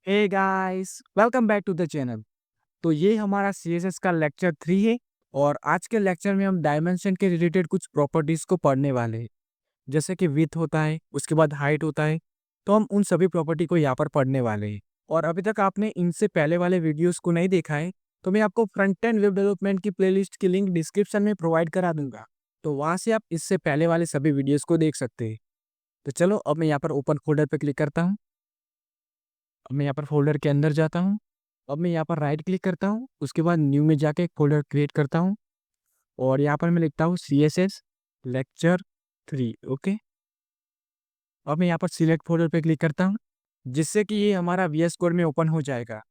Hey guys welcome back to the channel. तो ये हमारा सीएसएस का लेक्चर 3 है और आज के लेक्चर में हम डायमेंशन के रिलेटेड कुछ प्रॉपर्टीज को पढ़ने वाले हैं। जैसे कि विड्थ होता है, उसके बाद हाइट होता है। तो हम उन सभी प्रॉपर्टी को यहाँ पर पढ़ने वाले हैं। और अभी तक आपने इनसे पहले वाले वीडियोस को नहीं देखा है तो मैं आपको फ्रंट एंड वेब डेवलपमेंट की प्लेलिस्ट की लिंक डिस्क्रिप्शन में प्रोवाइड करा दूंगा। तो वहाँ से आप इससे पहले वाले सभी वीडियोस को देख सकते हैं। तो चलो अब मैं यहाँ पर ओपन फोल्डर पर क्लिक करता हूँ। अब मैं यहाँ पर फोल्डर के अंदर जाता हूँ। अब मैं यहाँ पर राइट क्लिक करता हूँ, उसके बाद न्यू में जाके एक फोल्डर क्रिएट करता हूँ और यहाँ पर मैं लिखता हूँ CSS लेक्चर 3। ओके, अब मैं यहाँ पर सिलेक्ट फोल्डर पे क्लिक करता हूँ जिससे कि ये हमारा VS कोड में ओपन हो जाएगा।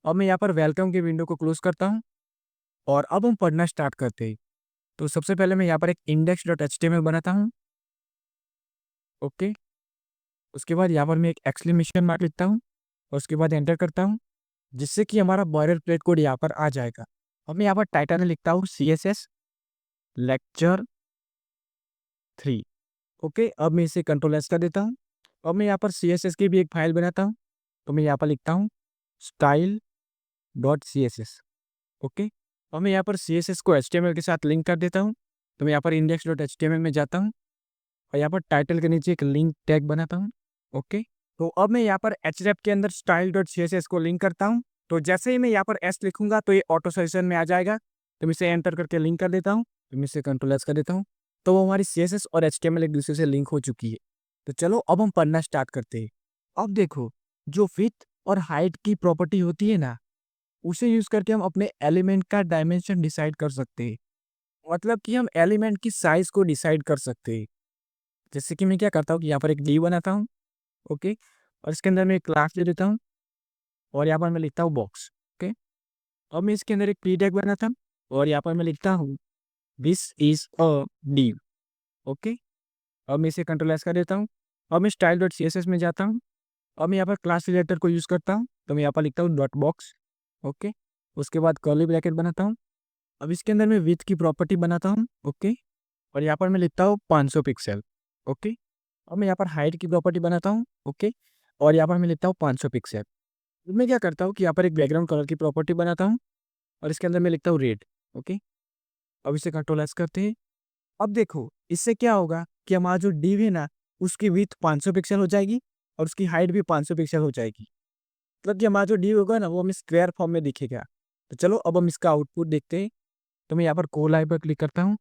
अब मैं यहाँ पर वेलकम की विंडो को क्लोज करता हूँ और अब हम पढ़ना स्टार्ट करते हैं। तो सबसे पहले मैं यहाँ पर एक index.html बनाता हूँ। ओके, उसके बाद यहाँ पर मैं एक एक्सक्लेमेशन मार्क लिखता हूँ और उसके बाद एंटर करता हूँ जिससे कि हमारा बॉयलर प्लेट कोड यहाँ पर आ जाएगा। अब मैं यहाँ पर टाइटल में लिखता हूँ CSS लेक्चर 3। ओके, अब मैं इसे कंट्रोल एस कर देता हूँ। अब मैं यहाँ पर CSS की भी एक फाइल बनाता हूँ। तो मैं यहाँ पर लिखता हूँ style.css। ओके, अब मैं यहाँ पर CSS को HTML के साथ लिंक कर देता हूँ। तो मैं यहाँ पर index.html में जाता हूँ और यहाँ पर टाइटल के नीचे एक लिंक टैग बनाता हूँ। ओके, तो अब मैं यहाँ पर href के अंदर style.css को लिंक करता हूँ। तो जैसे ही मैं यहाँ पर s लिखूंगा तो ये ऑटो सजेशन में आ जाएगा। तो मैं इसे एंटर करके लिंक कर देता हूँ। तो मैं इसे कंट्रोल एस कर देता हूँ। तो वो हमारी CSS और HTML एक दूसरे से लिंक हो चुकी है। तो चलो अब हम पढ़ना स्टार्ट करते हैं। अब देखो, जो विड्थ और हाइट की प्रॉपर्टी होती है ना, उसे यूज करके हम अपने एलिमेंट का डायमेंशन डिसाइड कर सकते हैं। मतलब कि हम एलिमेंट की साइज को डिसाइड कर सकते हैं। जैसे कि मैं क्या करता हूँ कि यहाँ पर एक डी बनाता हूँ। ओके, और इसके अंदर मैं एक क्लास ले लेता हूँ और यहाँ पर मैं लिखता हूँ बॉक्स। ओके, अब मैं इसके अंदर एक पी टैग बनाता हूँ और यहाँ पर मैं लिखता हूँ this is a D. Okay, अब मैं इसे कंट्रोल एस कर देता हूँ। अब मैं style.css में जाता हूँ। अब मैं यहाँ पर क्लास रिलेटर को यूज़ करता हूँ। तो मैं यहाँ पर लिखता हूँ डॉट बॉक्स। ओके, उसके बाद कर्ली ब्रैकेट बनाता हूँ। अब इसके अंदर मैं विड्थ की प्रॉपर्टी बनाता हूँ। ओके, और यहाँ पर मैं लिखता हूँ 500 पिक्सल। ओके, अब मैं यहाँ पर हाइट की प्रॉपर्टी बनाता हूँ। ओके, और यहाँ पर मैं लिखता हूँ 500 पिक्सल। मैं क्या करता हूँ कि यहाँ पर एक बैकग्राउंड कलर की प्रॉपर्टी बनाता हूँ और इसके अंदर मैं लिखता हूँ रेड। ओके, अब इसे कंट्रोल एस करते हैं। अब देखो, इससे क्या होगा कि हमारा जो डिव है ना, उसकी विड्थ 500 पिक्सल हो जाएगी और उसकी हाइट भी 500 पिक्सल हो जाएगी। मतलब कि हमारा जो डिव होगा ना, वो हमें स्क्वायर फॉर्म में दिखेगा। तो चलो अब हम इसका आउटपुट देखते हैं। तो मैं यहाँ पर कोलाई पर क्लिक करता हूँ।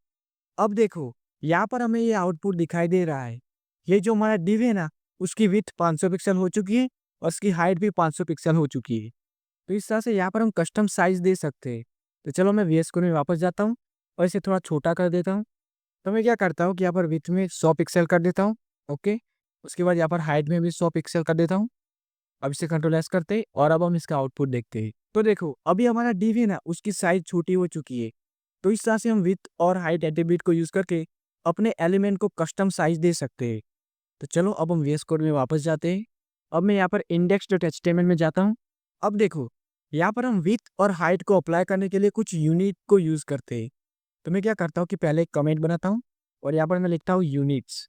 अब देखो, यहाँ पर हमें ये आउटपुट दिखाई दे रहा है। ये जो हमारा डिव है ना, उसकी विड्थ 500 पिक्सल हो चुकी है और उसकी हाइट भी 500 पिक्सल हो चुकी है। तो इस तरह से यहाँ पर हम कस्टम साइज दे सकते हैं। तो चलो मैं VS कोड में वापस जाता हूँ और इसे थोड़ा छोटा कर देता हूँ। तो मैं क्या करता हूँ कि यहाँ पर विड्थ में 100 पिक्सल कर देता हूँ। ओके, उसके बाद यहाँ पर हाइट में भी 100 पिक्सल कर देता हूँ। अब इसे कंट्रोल एस करते हैं और अब हम इसका आउटपुट देखते हैं। तो देखो, अभी हमारा डिव है ना, उसकी साइज छोटी हो चुकी है। तो इस तरह से हम विड्थ और हाइट एट्रीब्यूट को यूज करके अपने एलिमेंट को कस्टम साइज दे सकते हैं। तो चलो अब हम VS कोड में वापस जाते हैं। अब मैं यहाँ पर index.html में जाता हूँ। अब देखो, यहाँ पर हम विड्थ और हाइट को अप्लाई करने के लिए कुछ यूनिट को यूज करते हैं। तो मैं क्या करता हूँ कि पहले एक कमेंट बनाता हूँ और यहाँ पर मैं लिखता हूँ यूनिट्स।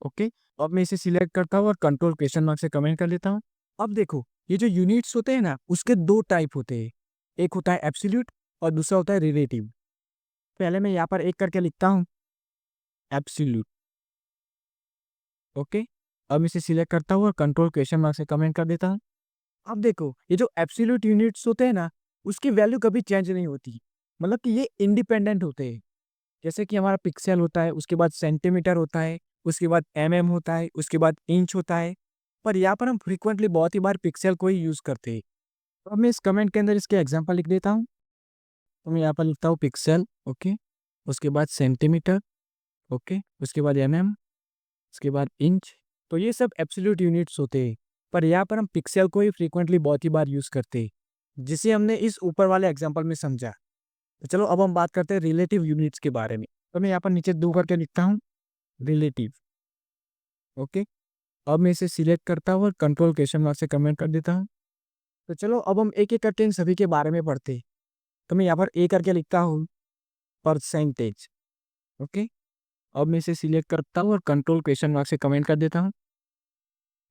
ओके, अब मैं इसे सिलेक्ट करता हूँ और कंट्रोल क्वेश्चन मार्क से कमेंट कर लेता हूँ। अब देखो, ये जो यूनिट्स होते हैं ना, उसके दो टाइप होते हैं। एक होता है एब्सोल्यूट और दूसरा होता है रिलेटिव। पहले मैं यहाँ पर एक करके लिखता हूँ एब्सोल्यूट। ओके, अब मैं इसे सिलेक्ट करता हूँ और कंट्रोल क्वेश्चन मार्क से कमेंट कर देता हूँ। अब देखो, ये जो एब्सोल्यूट यूनिट्स होते हैं ना, उसकी वैल्यू कभी चेंज नहीं होती। मतलब कि ये इंडिपेंडेंट होते हैं। जैसे कि हमारा पिक्सल होता है, उसके बाद सेंटीमीटर होता है, उसके बाद होता है, उसके बाद इंच होता है। पर यहाँ पर हम फ्रीक्वेंटली बहुत ही बार पिक्सल को ही यूज करते हैं। तो अब मैं इस कमेंट के अंदर इसके एग्जांपल लिख देता हूँ। तो मैं यहाँ पर लिखता हूँ पिक्सल। ओके, उसके बाद सेंटीमीटर। ओके, उसके बाद उसके बाद इंच। तो ये सब एब्सोल्यूट यूनिट्स होते हैं। पर यहाँ पर हम पिक्सल को ही फ्रीक्वेंटली बहुत ही बार यूज करते हैं, जिसे हमने इस ऊपर वाले एग्जाम्पल में समझा। तो चलो अब हम बात करते हैं रिलेटिव यूनिट्स के बारे में। तो मैं यहाँ पर नीचे दो करके लिखता हूँ रिलेटिव। ओके, अब मैं इसे सिलेक्ट करता हूँ और कंट्रोल क्वेश्चन मार्क से कमेंट कर देता हूँ। तो चलो अब हम एक एक करके इन सभी के बारे में पढ़ते हैं। तो मैं यहाँ पर ए करके लिखता हूँ परसेंटेज। ओके, अब मैं इसे सिलेक्ट करता हूँ और कंट्रोल क्वेश्चन मार्क से कमेंट कर देता हूँ।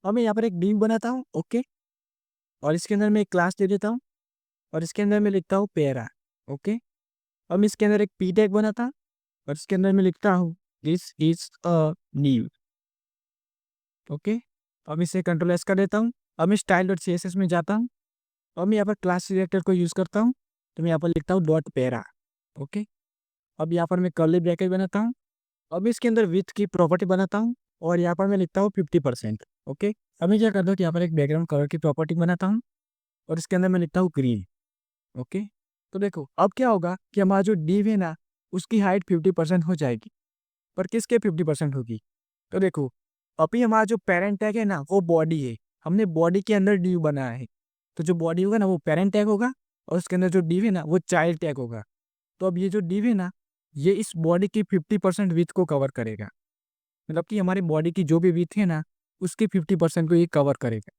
अब मैं यहाँ पर एक डिव बनाता हूँ। ओके, और इसके अंदर मैं एक क्लास दे देता हूँ और इसके अंदर मैं लिखता हूँ पैरा। ओके, अब मैं इसके अंदर एक पी टैग बनाता हूँ और इसके अंदर मैं लिखता हूँ this is a new. Okay, अब इसे कंट्रोल एस कर देता हूँ। अब मैं style dot C S S में जाता हूँ और मैं यहाँ पर क्लास सिलेक्टर को यूज़ करता हूँ, तो मैं यहाँ पर लिखता हूँ डॉट पैरा। ओके, अब यहाँ पर मैं कर्ली ब्रैकेट बनाता हूँ। अब इसके अंदर विथ की प्रॉपर्टी बनाता हूँ और यहाँ पर मैं लिखता हूँ 50%। ओके, अब मैं क्या करता हूँ कि यहाँ पर एक बैकग्राउंड कलर की प्रॉपर्टी बनाता हूँ और इसके अंदर मैं लिखता हूँ ग्रीन। ओके, तो देखो अब क्या होगा कि हमारा जो डिव है ना, उसकी हाइट 50% हो जाएगी। पर किसके 50% होगी? तो देखो, अभी हमारा जो पेरेंट टैग है ना, वो बॉडी है। हमने बॉडी के अंदर डिव बनाया है, तो जो बॉडी होगा ना, वो पेरेंट टैग होगा और उसके अंदर जो डिव है ना, वो चाइल्ड टैग होगा। तो अब ये जो डिव है ना, ये इस बॉडी की 50% विथ को कवर करेगा। मतलब कि हमारी बॉडी की जो भी विथ है ना, उसकी 50% को ये कवर करेगा।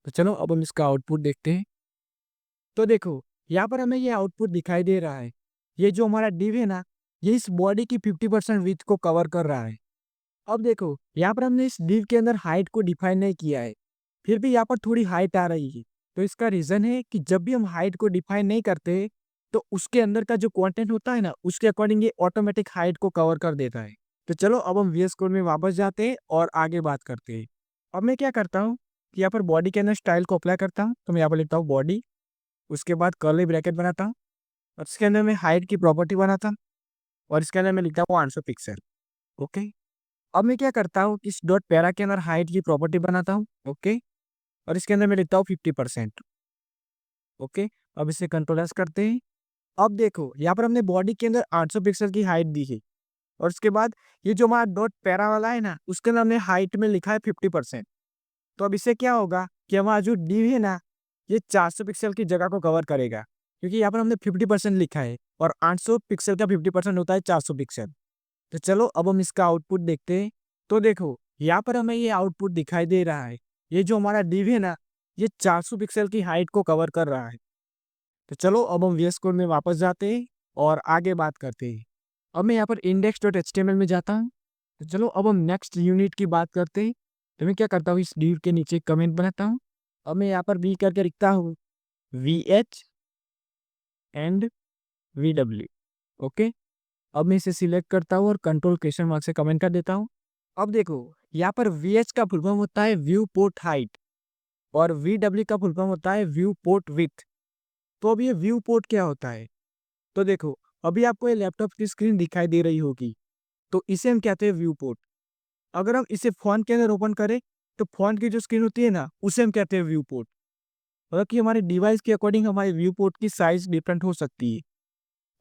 तो चलो अब हम इसका आउटपुट देखते हैं। तो देखो, यहाँ पर हमें ये आउटपुट दिखाई दे रहा है। ये जो हमारा डिव है ना, ये इस बॉडी की 50% विथ को कवर कर रहा है। अब देखो, यहाँ पर हमने इस डिव के अंदर हाइट को डिफाइन नहीं किया है, फिर भी यहाँ पर थोड़ी हाइट आ रही है। तो इसका रीज़न है कि जब भी हम हाइट को डिफाइन नहीं करते, तो उसके अंदर का जो कंटेंट होता है ना, उसके अकॉर्डिंग ये ऑटोमेटिक हाइट को कवर कर देता है। तो चलो अब हम वीएस कोड में वापस जाते हैं और आगे बात करते हैं। अब मैं क्या करता हूँ कि यहाँ पर बॉडी के अंदर स्टाइल को अप्लाई करता हूँ, तो मैं यहाँ पर लिखता हूँ बॉडी, उसके बाद कर्ली ब्रैकेट बनाता हूँ और इसके अंदर मैं हाइट की प्रॉपर्टी बनाता हूँ और इसके अंदर मैं लिखता हूँ 500 पिक्सल। ओके, अब मैं क्या करता हूँ कि इस डॉट पैरा के अंदर हाइट की प्रॉपर्टी बनाता हूँ। ओके, और इसके अंदर मैं लिखता हूँ 50%। ओके, अब इसे कंट्रोल एस करते हैं। अब देखो, यहाँ पर हमने बॉडी के अंदर 800 पिक्सल की हाइट दी है और उसके बाद ये जो हमारा डॉट पैरा वाला है ना, उसके अंदर हमने हाइट में लिखा है 50%। तो अब इससे क्या होगा कि हमारा जो डिव है ना, ये 400 पिक्सल की जगह को कवर करेगा, क्योंकि यहाँ पर हमने 50% लिखा है और 800 पिक्सल का 50% होता है 400 पिक्सल। तो चलो अब हम इसका आउटपुट देखते हैं। तो देखो, यहाँ पर हमें ये आउटपुट दिखाई दे रहा है। ये जो हमारा डिव है ना, ये 400 पिक्सल की हाइट को कवर कर रहा है। तो चलो अब हम वीएस कोड में वापस जाते हैं और आगे बात करते हैं। अब मैं यहाँ पर index.html में जाता हूँ। तो चलो अब हम नेक्स्ट यूनिट की बात करते हैं। तो मैं क्या करता हूँ, इस डिव के नीचे कमेंट बनाता हूँ। अब मैं यहाँ पर वी करके लिखता हूँ VH एंड VW। ओके, अब मैं इसे सिलेक्ट करता हूँ और कंट्रोल क्वेश्चन मार्क से कमेंट कर देता हूँ। अब देखो, यहाँ पर VH का फुल फॉर्म होता है व्यू पोर्ट हाइट और VW का फुल फॉर्म होता है व्यू पोर्ट विथ। तो अब ये व्यू पोर्ट क्या होता है? तो देखो, अभी आपको ये लैपटॉप की स्क्रीन दिखाई दे रही होगी, तो इसे हम कहते हैं व्यू पोर्ट। अगर हम इसे फोन के अंदर ओपन करें, तो फोन की जो स्क्रीन होती है ना, उसे हम कहते हैं व्यू पोर्ट। मतलब कि हमारे डिवाइस के अकॉर्डिंग हमारे व्यू पोर्ट की साइज डिफरेंट हो सकती है।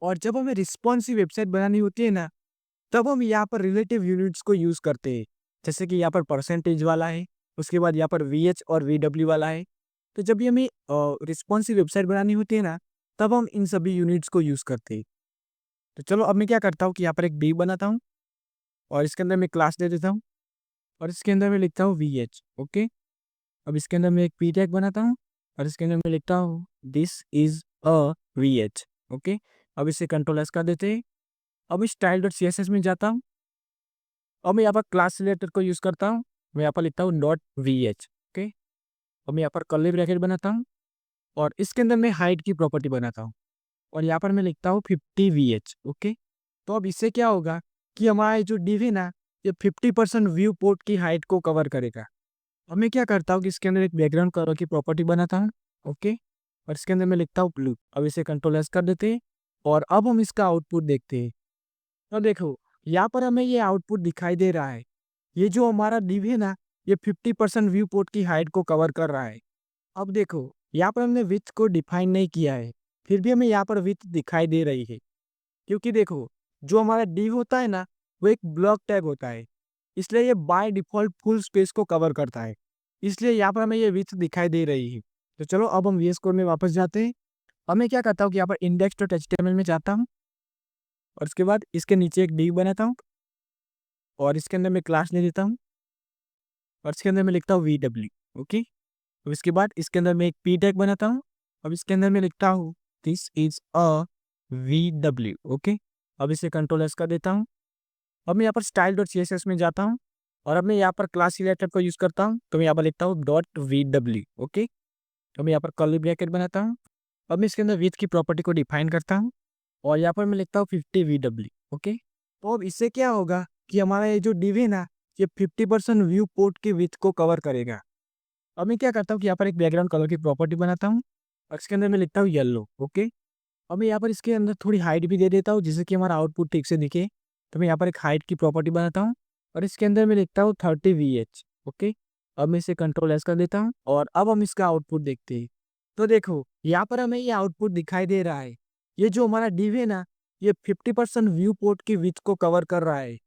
और जब हमें रिस्पॉन्सिव वेबसाइट बनानी होती है ना, तब हम यहाँ पर रिलेटिव यूनिट्स को यूज़ करते हैं। जैसे कि यहाँ पर परसेंटेज वाला है, उसके बाद यहाँ पर VH और VW वाला है। तो जब भी हमें रिस्पॉन्सिव वेबसाइट बनानी होती है ना, तब हम इन सभी यूनिट्स को यूज़ करते हैं। तो चलो अब मैं क्या करता हूँ कि यहाँ पर एक डिव बनाता हूँ और इसके अंदर मैं क्लास दे देता हूँ और इसके अंदर मैं लिखता हूँ VH। ओके, अब इसके अंदर मैं एक पी टैग बनाता हूँ और इसके अंदर मैं लिखता हूँ this is a VH। Okay, अब इसे कंट्रोल एस कर देते हैं। अब इस स्टाइल डॉट CSS में जाता हूँ। अब मैं यहाँ पर क्लास सिलेक्टर को यूज़ करता हूँ। मैं यहाँ पर लिखता हूँ डॉट VH। ओके, अब मैं यहाँ पर कर्ली ब्रैकेट बनाता हूँ और इसके अंदर मैं हाइट की प्रॉपर्टी बनाता हूँ और यहाँ पर मैं लिखता हूँ 50 VH। ओके, तो अब इससे क्या होगा कि हमारा जो डिव है ना, ये 50% व्यू पोर्ट की हाइट को कवर करेगा। अब मैं क्या करता हूँ कि इसके अंदर एक बैकग्राउंड कलर की प्रॉपर्टी बनाता हूँ। ओके, और इसके अंदर मैं लिखता हूँ ब्लू। अब इसे कंट्रोल एस कर देते हैं और अब हम इसका आउटपुट देखते हैं। अब देखो, यहाँ पर हमें ये आउटपुट दिखाई दे रहा है। ये जो हमारा डिव है ना, ये 50% व्यू पोर्ट की हाइट को कवर कर रहा है। अब देखो, यहाँ पर हमने विड्थ को डिफाइन नहीं किया है, फिर भी हमें यहाँ पर विड्थ दिखाई दे रही है, क्योंकि देखो, जो हमारा डिव होता है ना, वो एक ब्लॉक टैग होता है, इसलिए ये बाय डिफ़ॉल्ट फुल स्पेस को कवर करता है। इसलिए यहाँ पर हमें ये विड्थ दिखाई दे रही है। तो चलो अब हम वीएस कोड में वापस जाते हैं। अब मैं क्या करता हूँ कि यहाँ पर index.html में जाता हूँ और उसके बाद इसके नीचे एक डिव बनाता हूँ और इसके अंदर मैं क्लास ले लेता हूँ और इसके अंदर मैं लिखता हूँ VW। ओके, अब इसके बाद इसके अंदर मैं एक पी टैग बनाता हूँ। अब इसके अंदर मैं लिखता हूँ this is a VW। Okay, अब इसे कंट्रोल एस कर देता हूँ। अब मैं यहाँ पर स्टाइल डॉट CSS में जाता हूँ और अब मैं यहाँ पर क्लास सिलेक्टर को यूज़ करता हूँ, तो मैं यहाँ पर लिखता हूँ डॉट VW। ओके, तो मैं यहाँ पर कर्ली ब्रैकेट बनाता हूँ। अब मैं इसके अंदर विथ की प्रॉपर्टी को डिफाइन करता हूँ और यहाँ पर मैं लिखता हूँ 50 VW। ओके, तो अब इससे क्या होगा कि हमारा ये जो डिव है ना, ये 50% व्यू पोर्ट के विथ को कवर करेगा। अब मैं क्या करता हूँ कि यहाँ पर एक बैकग्राउंड कलर की प्रॉपर्टी बनाता हूँ और इसके अंदर मैं लिखता हूँ येलो। ओके, अब मैं यहाँ पर इसके अंदर थोड़ी हाइट भी दे देता हूँ जिससे कि हमारा आउटपुट ठीक से दिखे। तो मैं यहाँ पर एक हाइट की प्रॉपर्टी बनाता हूँ और इसके अंदर मैं लिखता हूँ 30 VH। ओके, अब मैं इसे कंट्रोल एस कर देता हूँ और अब हम इसका आउटपुट देखते हैं। तो देखो यहाँ पर हमें ये आउटपुट दिखाई दे रहा है। ये जो हमारा डिव है ना, ये 50% व्यू पोर्ट की विथ को कवर कर रहा है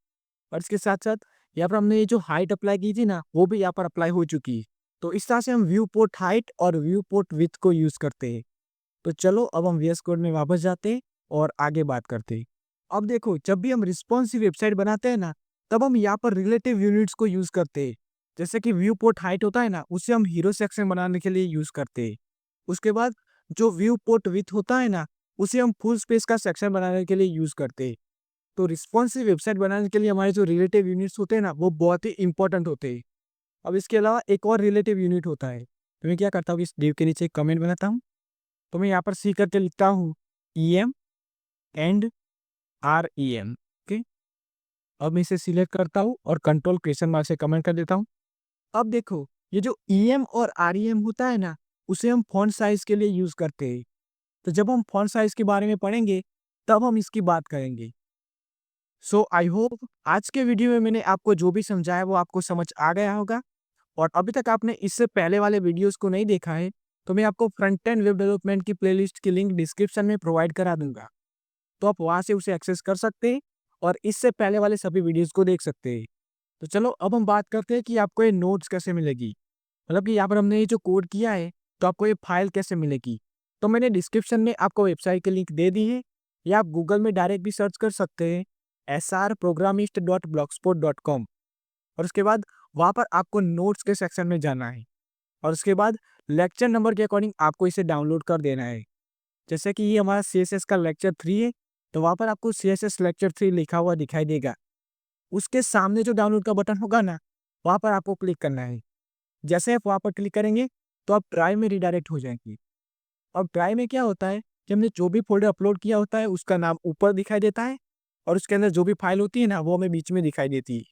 और इसके साथ साथ यहाँ पर हमने ये जो हाइट अप्लाई की थी ना, वो भी यहाँ पर अप्लाई हो चुकी है। तो इस तरह से हम व्यू पोर्ट हाइट और व्यू पोर्ट विथ को यूज करते हैं। तो चलो अब हम VS कोड में वापस जाते हैं और आगे बात करते हैं। अब देखो जब भी हम रिस्पॉन्सिव वेबसाइट बनाते हैं ना, तब हम यहाँ पर रिलेटिव यूनिट्स को यूज करते हैं। जैसे कि व्यू पोर्ट हाइट होता है ना, उसे हम हीरो सेक्शन बनाने के लिए यूज करते हैं। उसके बाद जो व्यू पोर्ट विथ होता है ना, उसे हम फुल स्पेस का सेक्शन बनाने के लिए यूज करते हैं। तो रिस्पॉन्सिव वेबसाइट बनाने के लिए हमारे जो रिलेटिव यूनिट्स होते हैं ना, वो बहुत ही इंपॉर्टेंट होते हैं। अब इसके अलावा एक और रिलेटिव यूनिट होता है। तो मैं क्या करता हूँ, इस डिव के नीचे एक कमेंट बनाता हूँ। तो मैं यहाँ पर सी करके लिखता हूँ EM एंड REM। ओके, अब मैं इसे सिलेक्ट करता हूँ और कंट्रोल क्वेश्चन मार्क से कमेंट कर देता हूँ। अब देखो ये जो EM और REM होता है ना, उसे हम फॉन्ट साइज के लिए यूज करते हैं। तो जब हम फॉन्ट साइज के बारे में पढ़ेंगे तब हम इसकी बात करेंगे। सो आई होप आज के वीडियो में मैंने आपको जो भी समझाया वो आपको समझ आ गया होगा। और अभी तक आपने इससे पहले वाले वीडियोस को नहीं देखा है, तो मैं आपको फ्रंट एंड वेब डेवलपमेंट की प्लेलिस्ट की लिंक डिस्क्रिप्शन में प्रोवाइड करा दूंगा। तो आप वहां से उसे एक्सेस कर सकते हैं और इससे पहले वाले सभी वीडियोस को देख सकते हैं। तो चलो अब हम बात करते हैं कि आपको ये नोट्स कैसे मिलेगी। मतलब कि यहाँ पर हमने ये जो कोड किया है, तो आपको ये फाइल कैसे मिलेगी। तो मैंने डिस्क्रिप्शन में आपको वेबसाइट की लिंक दे दी है, या आप गूगल में डायरेक्ट भी सर्च कर सकते हैं srprogramist.blogspot.com। और उसके बाद वहाँ पर आपको नोट्स के सेक्शन में जाना है और उसके बाद लेक्चर नंबर के अकॉर्डिंग आपको इसे डाउनलोड कर देना है। जैसे कि ये हमारा CSS का लेक्चर 3 है, तो वहाँ पर आपको CSS लेक्चर 3 लिखा हुआ दिखाई देगा। उसके सामने जो डाउनलोड का बटन होगा ना, वहाँ पर आपको क्लिक करना है। जैसे आप वहाँ पर क्लिक करेंगे तो आप ड्राइव में रिडायरेक्ट हो जाएंगे। अब ड्राइव में क्या होता है कि हमने जो भी फोल्डर अपलोड किया होता है उसका नाम ऊपर दिखाई देता है और उसके अंदर जो भी फाइल होती है ना, वो हमें बीच में दिखाई देती है।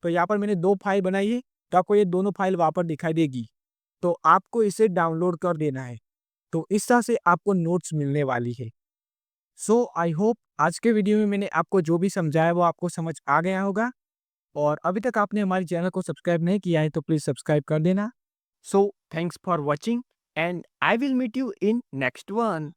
तो यहाँ पर मैंने 2 फाइल बनाई है, तो आपको ये दोनों फाइल वहाँ पर दिखाई देगी। तो आपको इसे डाउनलोड कर देना है। तो इस तरह से आपको नोट्स मिलने वाली है। सो आई होप आज के वीडियो में मैंने आपको जो भी समझाया वो आपको समझ आ गया होगा। और अभी तक आपने हमारे चैनल को सब्सक्राइब नहीं किया है तो प्लीज़ सब्सक्राइब कर देना। So thanks for watching and I will meet you in next one.